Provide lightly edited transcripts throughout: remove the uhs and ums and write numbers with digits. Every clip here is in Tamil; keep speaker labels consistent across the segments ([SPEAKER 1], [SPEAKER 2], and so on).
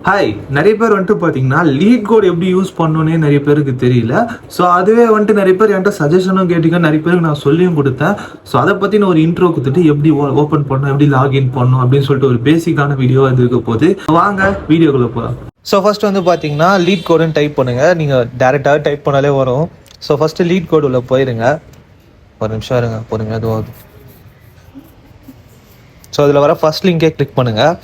[SPEAKER 1] ஹாய், நிறைய பேர் வந்துட்டு பார்த்தீங்கன்னா லீட் கோட் எப்படி யூஸ் பண்ணணுன்னே நிறைய பேருக்கு தெரியல. ஸோ அதுவே வந்துட்டு நிறைய பேர் என்கிட்ட சஜஷனும் கேட்டீங்க, நிறைய பேருக்கு நான் சொல்லியும் கொடுத்தேன். ஸோ அதை பற்றின ஒரு இன்ட்ரோ கொடுத்துட்டு எப்படி ஓப்பன் பண்ணணும், எப்படி லாகின் பண்ணணும் அப்படின்னு சொல்லிட்டு ஒரு பேசிக்கான வீடியோ அது இருக்க போது. வாங்க வீடியோக்குள்ளே போகலாம். ஸோ ஃபர்ஸ்ட் வந்து பார்த்தீங்கன்னா லீட் கோடுன்னு டைப் பண்ணுங்கள். நீங்கள் டேரெக்டாக டைப் பண்ணாலே வரும். ஸோ ஃபஸ்ட்டு லீட் கோடு உள்ள போயிருங்க. ஒரு நிமிஷம் இருங்க, பொறுமையாக அதுவும். ஸோ அதில் வர ஃபர்ஸ்ட் லிங்கே கிளிக் பண்ணுங்கள்.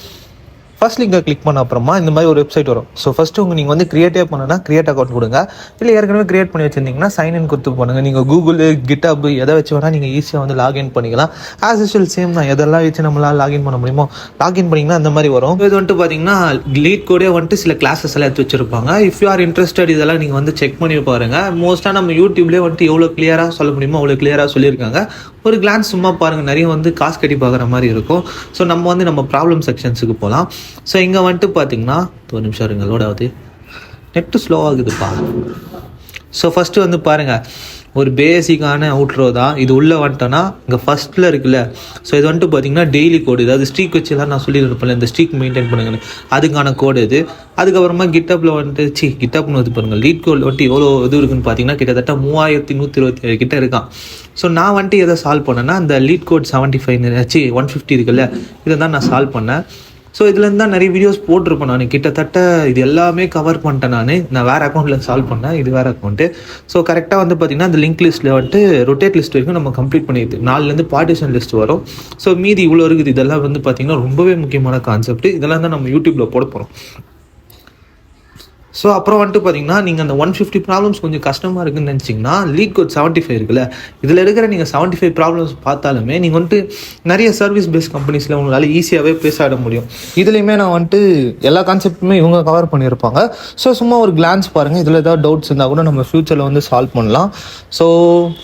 [SPEAKER 1] ஃபர்ஸ்ட் லிங்கை கிளிக் பண்ண அப்புறமா இந்த மாதிரி ஒரு வெப்சைட் வரும். ஸோ ஃபஸ்ட்டு நீங்கள் வந்து கிரியேட்டே பண்ணனா கிரியேட் அக்கௌண்ட் கொடுங்க. இல்லை ஏற்கனவே கிரியேட் பண்ணி வச்சிருந்தீங்கன்னா சைன்இன் கொடுத்து பண்ணுங்கள். நீங்கள் கூகுள், கிட்டப் எதை வச்சு வேணால் நீங்கள் ஈஸியாக வந்து லாகின் பண்ணிக்கலாம். ஆஸ் யூஷுவல் சேம் தான், எதெல்லாம் வச்சு நம்மளால் லாகின் பண்ண முடியுமோ லாகின் பண்ணிங்கன்னா அந்த மாதிரி வரும். இது வந்துட்டு பார்த்தீங்கன்னா லீட் கோடே வந்துட்டு சில கிளாஸஸ் எல்லாம் எடுத்து வச்சிருப்பாங்க. இஃப் யூ ஆர் இன்ட்ரெஸ்டட் இதெல்லாம் நீங்கள் வந்து செக் பண்ணி பாருங்கள். மோஸ்ட்டாக நம்ம யூடியூப்லேயே வந்துட்டு எவ்வளோ கிளியராக சொல்ல முடியுமோ அவ்வளோ கிளியராக சொல்லியிருக்காங்க. ஒரு கிளான்ஸ் சும்மா பாருங்கள், நிறைய வந்து காசு கட்டி பார்க்குற மாதிரி இருக்கும். ஸோ நம்ம வந்து நம்ம ப்ராப்ளம் செக்ஷன்ஸுக்கு போகலாம். ஸோ இங்கே வந்துட்டு பார்த்தீங்கன்னா ஒரு நிமிஷம் இருங்க, லோட் ஆகுது, நெட்டு ஸ்லோ ஆகுதுப்பா. ஸோ ஃபஸ்ட்டு வந்து பாருங்கள், ஒரு பேசிக்கான அவுட்ரோ தான் இது. உள்ளே வந்துட்டோன்னா இங்கே ஃபஸ்ட்டில் இருக்குல்ல, ஸோ இது வந்துட்டு பார்த்தீங்கன்னா டெய்லி கோடு. இதாவது ஸ்ட்ரீக் வச்சுலாம் நான் சொல்லியிருப்பேன், இந்த ஸ்ட்ரீக் மெயின்டைன் பண்ணுங்கன்னு, அதுக்கான கோடு இது. அதுக்கப்புறமா கிட்டப்பில் வந்துட்டு கிட்டப்னு வந்து பாருங்கள், லீட் கோட் வந்துட்டு எவ்வளோ இது இருக்குன்னு பார்த்தீங்கன்னா கிட்டத்தட்ட 3127 கிட்ட இருக்கான். ஸோ நான் வந்துட்டு எதை சால்வ் பண்ணேன்னா அந்த லீட் கோட் 75 150 இருக்குல்ல, இதை தான் நான் சால்வ் பண்ணேன். ஸோ இதுலேருந்து தான் நிறைய வீடியோஸ் போட்டிருப்பேன் நான். கிட்டத்தட்ட இது எல்லாமே கவர் பண்ணிட்டேன். நான் வேறு அக்கௌண்ட்டில் சால்வ் பண்ணேன், இது வேறு அக்கௌண்ட்டு. ஸோ கரெக்டாக வந்து பார்த்திங்கன்னா அந்த லிங்க் லிஸ்ட்டில் வந்துட்டு ரொட்டேட் லிஸ்ட் வரைக்கும் நம்ம கம்ப்ளீட் பண்ணிடுது. 4லேருந்து பார்ட்டிஷன் லிஸ்ட் வரும். ஸோ மீதி இவ்வளோ இருக்குது. இதெல்லாம் வந்து பார்த்திங்கன்னா ரொம்பவே முக்கியமான கான்செப்ட். இதெல்லாம் தான் நம்ம யூடியூப்பில் போட போகிறோம். ஸோ அப்புறம் வந்துட்டு பார்த்தீங்கன்னா நீங்கள் அந்த 150 ப்ராப்ளம்ஸ் கொஞ்சம் கஷ்டமாக இருக்குன்னு நினச்சிங்கன்னா லீட் கோட் 75 இருக்குல்ல, இதில் இருக்கிற நீங்கள் 75 ப்ராப்ளம்ஸ் பார்த்தாலுமே நீங்கள் வந்துட்டு நிறைய சர்வீஸ் பேஸ்ட் கம்பெனிஸில் உங்களால் ஈஸியாகவே பேச ஆட முடியும். இதுலேயுமே நான் வந்துட்டு எல்லா கான்செப்ட்டுமே இவங்க கவர் பண்ணியிருப்பாங்க. ஸோ சும்மா ஒரு கிளான்ஸ் பாருங்கள், இதில் ஏதாவது டவுட்ஸ் இருந்தால் கூட நம்ம ஃப்யூச்சரில் வந்து சால்வ் பண்ணலாம். ஸோ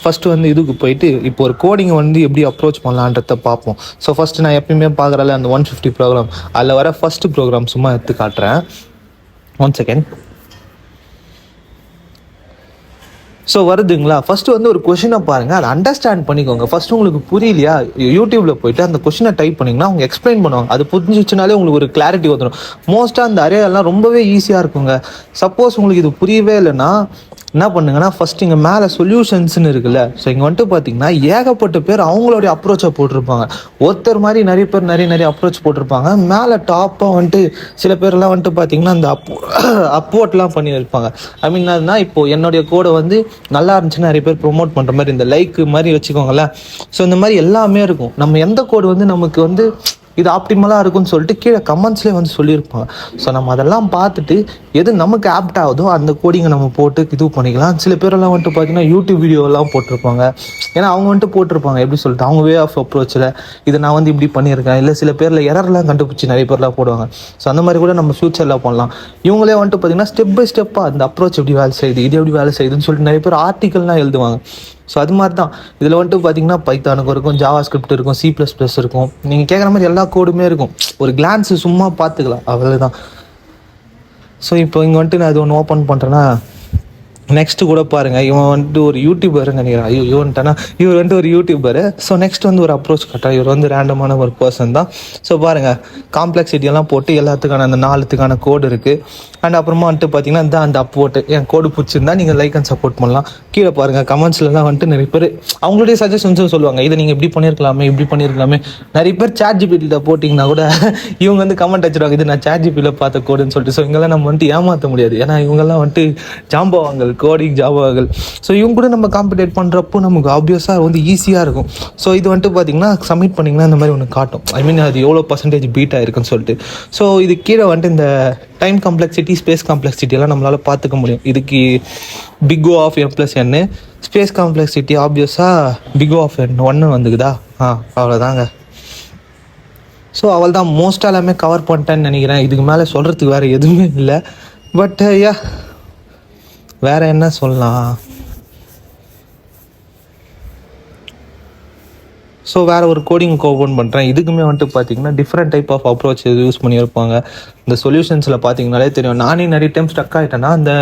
[SPEAKER 1] ஃபஸ்ட்டு வந்து இதுக்கு போயிட்டு இப்போ ஒரு கோடிங்கை வந்து எப்படி அப்ரோச் பண்ணலான்றத பார்ப்போம். ஸோ ஃபஸ்ட்டு நான் எப்பயுமே பார்க்குறல அந்த 150 ப்ரோக்ராம், அதில் வர ஃபஸ்ட்டு ப்ரோக்ராம் சும்மா எடுத்து காட்டுறேன். 1 செகண்ட். ஸோ வருதுங்களா, ஃபஸ்ட்டு வந்து ஒரு கொஷினை பாருங்கள், அதை அண்டர்ஸ்டாண்ட் பண்ணிக்கோங்க. ஃபஸ்ட்டு உங்களுக்கு புரியலையா, யூடியூப்பில் போய்ட்டு அந்த கொஷினை டைப் பண்ணிங்கன்னா அவங்க எக்ஸ்பிளைன் பண்ணுவாங்க. அது புரிஞ்சிச்சுனாலே உங்களுக்கு ஒரு கிளாரிட்டி வந்துடும். மோஸ்ட்டாக அந்த அரேலாம் ரொம்பவே ஈஸியாக இருக்குங்க. சப்போஸ் உங்களுக்கு இது புரியவே இல்லைன்னா என்ன பண்ணுங்கன்னா ஃபஸ்ட் இங்கே மேலே சொல்யூஷன்ஸ்னு இருக்குல்ல, ஸோ இங்கே வந்துட்டு பார்த்தீங்கன்னா ஏகப்பட்ட பேர் அவங்களுடைய அப்ரோச்சை போட்டிருப்பாங்க. ஒருத்தர் மாதிரி நிறைய பேர் நிறைய அப்ரோச் போட்டிருப்பாங்க. மேலே டாப்பாக வந்துட்டு சில பேர்லாம் வந்துட்டு பார்த்தீங்கன்னா அந்த அப்வோர்ட்லாம் பண்ணியிருப்பாங்க. ஐ மீன் அதுனா இப்போது என்னுடைய கோடை வந்து நல்லா இருந்துச்சுன்னா நிறைய பேர் ப்ரொமோட் பண்ணுற மாதிரி இந்த லைக் மாதிரி வச்சுக்கோங்களேன். ஸோ இந்த மாதிரி எல்லாமே இருக்கும். நம்ம எந்த கோடு வந்து நமக்கு வந்து இது ஆப்டிமலாக இருக்குன்னு சொல்லிட்டு கீழே கமெண்ட்ஸ்லேயே வந்து சொல்லியிருப்பாங்க. ஸோ நம்ம அதெல்லாம் பார்த்துட்டு எது நமக்கு ஆப்ட் ஆகுதோ அந்த கோடிங்கை நம்ம போட்டு இது பண்ணிக்கலாம். சில பேரெல்லாம் வந்துட்டு பார்த்தீங்கன்னா யூடியூப் வீடியோலாம் போட்டிருப்பாங்க. ஏன்னா அவங்க வந்துட்டு போட்டிருப்பாங்க எப்படி சொல்லிட்டு அவங்க வே ஆஃப் அப்ரோச்சில் இதை நான் வந்து இப்படி பண்ணியிருக்கேன். இல்லை சில பேரில் எரர்லாம் கண்டுபிடிச்சி நிறைய பேர்லாம் போடுவாங்க. ஸோ அந்த மாதிரி கூட நம்ம ஃப்யூச்சரில் பண்ணலாம். இவங்களே வந்துட்டு பார்த்தீங்கன்னா ஸ்டெப் பை ஸ்டெப்பாக அந்த அப்ரோச் எப்படி வேலை செய்யுது, இது எப்படி வேலை செய்யுதுன்னு சொல்லிட்டு நிறைய பேர் ஆர்டிக்கல்லாம் எழுதுவாங்க. ஸோ அது மாதிரி தான் இதில் வந்துட்டு பார்த்தீங்கன்னா பைத்தானுக்கு இருக்கும், ஜாவா ஸ்கிரிப்ட் இருக்கும், C++ இருக்கும். நீங்கள் கேட்குற மாதிரி எல்லா கோடுமே இருக்கும். ஒரு கிளான்ஸு சும்மா பார்த்துக்கலாம், அவ்வளோதான். ஸோ இப்போ இங்கே வந்துட்டு நான் இது ஒன்று ஓப்பன் பண்ணுறேன்னா நெக்ஸ்ட்டு கூட பாருங்கள், இவன் வந்துட்டு ஒரு யூடியூபருங்க நினைக்கிறேன். இவன்ட்டானா இவர் வந்துட்டு ஒரு யூடியூபரு. ஸோ நெக்ஸ்ட் வந்து ஒரு அப்ரோச் கட்டுறா. இவர் வந்து ரேண்டமான ஒரு பர்சன் தான். ஸோ பாருங்கள், காம்ப்ளெக்சிட்டியெல்லாம் போட்டு எல்லாத்துக்கான அந்த 4த்துக்கான கோடு இருக்குது. அண்ட் அப்புறமா வந்துட்டு பார்த்தீங்கன்னா இந்த அந்த அப்வோட்டு என் கோடு பிடிச்சிருந்தா நீங்கள் லைக் அண்ட் சப்போர்ட் பண்ணலாம். கீழே பாருங்கள் கமெண்ட்ஸ்லாம் வந்துட்டு நிறைய பேர் அவங்களுடைய சஜஷன்ஸும் சொல்லுவாங்க. இதை நீங்கள் இப்படி பண்ணியிருக்கலாமே. நிறைய பேர் ChatGPT போட்டிங்கன்னா கூட இவங்க வந்து கமெண்ட் வச்சுருவாங்க, இது நான் ChatGPT பார்த்த கோடுன்னு சொல்லிட்டு. ஸோ இவங்கெல்லாம் நம்ம வந்துட்டு ஏமாற்ற முடியாது. ஏன்னா இவங்கெல்லாம் வந்துட்டு ஜாம்பவாங்கள், கோடிங் ஜாபாகள். ஸோ இவங்க கூட நம்ம காம்படேட் பண்ணுறப்போ நமக்கு ஆப்வியஸாக வந்து ஈஸியாக இருக்கும். ஸோ இது வந்துட்டு பார்த்தீங்கன்னா சப்மிட் பண்ணிங்கன்னா இந்த மாதிரி ஒன்று காட்டும். ஐ மீன் அது எவ்வளோ % பீட் ஆயிருக்குன்னு சொல்லிட்டு. ஸோ இது கீழே வந்துட்டு இந்த டைம் காம்ப்ளெக்சிட்டி, ஸ்பேஸ் காம்ப்ளெக்சிட்டி எல்லாம் நம்மளால் பார்த்துக்க முடியும். இதுக்கு big O of M+N, space complexity ஆப்வியஸாக பிக் O ஆஃப் N1 வந்துக்குதா. அவ்வளோதாங்க. ஸோ அவள் தான் மோஸ்ட்டாக எல்லாமே கவர் பண்ணிட்டேன்னு நினைக்கிறேன். இதுக்கு மேலே சொல்கிறதுக்கு வேறு எதுவுமே இல்லை. பட் வேறு என்ன சொல்லலாம். ஸோ வேறு ஒரு கோடிங் ஓப்பன் பண்ணுறேன். இதுக்குமே வந்துட்டு பார்த்தீங்கன்னா different type of approach use பண்ணியிருப்பாங்க. இந்த சொல்யூஷன்ஸில் பார்த்தீங்கனாலே தெரியும். நானே நிறைய டைம் ஸ்டக் ஆகிட்டேன்னா அந்த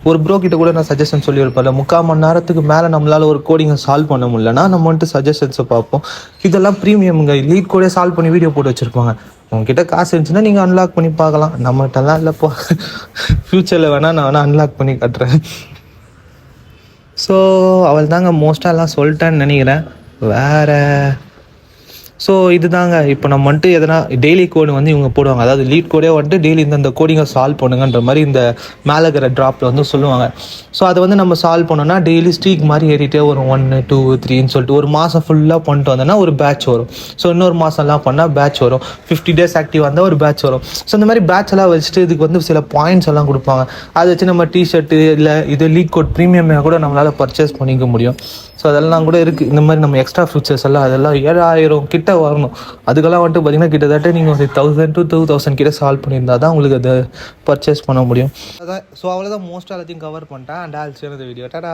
[SPEAKER 1] ஒரு ப்ரோ கிட்ட கூட நான் சஜஷன் சொல்லியிருப்பேன். 3/4 மணி நேரத்துக்கு மேலே நம்மளால் ஒரு கோடிங்கை சால்வ் பண்ண முடியலன்னா நம்ம வந்துட்டு சஜஷன்ஸை பார்ப்போம். இதெல்லாம் ப்ரீமியமுங்க. லீட் கோடே சால்வ் பண்ணி வீடியோ போட்டு வச்சுருப்பாங்க. உங்ககிட்ட காசு இருந்துச்சுன்னா நீங்கள் அன்லாக் பண்ணி பார்க்கலாம். நம்மகிட்டலாம் இல்லைப்போ. ஃப்யூச்சரில் வேணால் நான் அன்லாக் பண்ணி காட்டுறேன். ஸோ அவள் தாங்க மோஸ்ட்டாக எல்லாம் சொல்லிட்டேன்னு நினைக்கிறேன். வேறு ஸோ இது தாங்க. இப்போ நம்ம வந்துட்டு எதனா டெய்லி கோடு வந்து இவங்க போடுவாங்க. அதாவது லீட் கோடே வந்துட்டு டெய்லி இந்த கோடிங்கை சால்வ் பண்ணுங்கன்ற மாதிரி இந்த மேலே இருக்கிற ட்ராப்பில் வந்து சொல்லுவாங்க. ஸோ அதை வந்து நம்ம சால்வ் பண்ணோன்னா டெய்லி ஸ்ட்ரீக் மாதிரி ஏறிட்டே வரும். 1 2 3ன்னு சொல்லிட்டு ஒரு மாதம் ஃபுல்லாக பண்ணிட்டு வந்தோன்னா ஒரு பேட்ச் வரும். ஸோ இன்னொரு மாதம்லாம் பண்ணால் பேட்ச் வரும். 50 days ஆக்டிவ் வந்தால் ஒரு பேட்ச் வரும். ஸோ இந்த மாதிரி பேட்ச் எல்லாம் வச்சுட்டு இதுக்கு வந்து சில பாயிண்ட்ஸ் எல்லாம் கொடுப்பாங்க. அதை வச்சு நம்ம டிஷர்ட்டு இல்லை இது லீட் கோட் ப்ரீமியமே கூட நம்மளால் பர்ச்சேஸ் பண்ணிக்க முடியும். ஸோ அதெல்லாம் கூட இருக்குது. இந்த மாதிரி நம்ம எக்ஸ்ட்ரா ஃபீச்சர்ஸ் எல்லாம் அதெல்லாம் 7000 கிட்ட வரணும். அதுக்கெல்லாம் வந்துட்டு பார்த்திங்கன்னா கிட்டத்தட்ட நீங்கள் ஒரு 1000 to 2000 கிட்ட சால்வ் பண்ணியிருந்தால் தான் உங்களுக்கு அதை பர்ச்சேஸ் பண்ண முடியும். அதான். ஸோ அவ்வளோதான், மோஸ்ட்டாக எல்லாத்தையும் கவர் பண்ணிட்டேன். அண்ட் ஆல்சோ இந்த வீடியோ டாடா.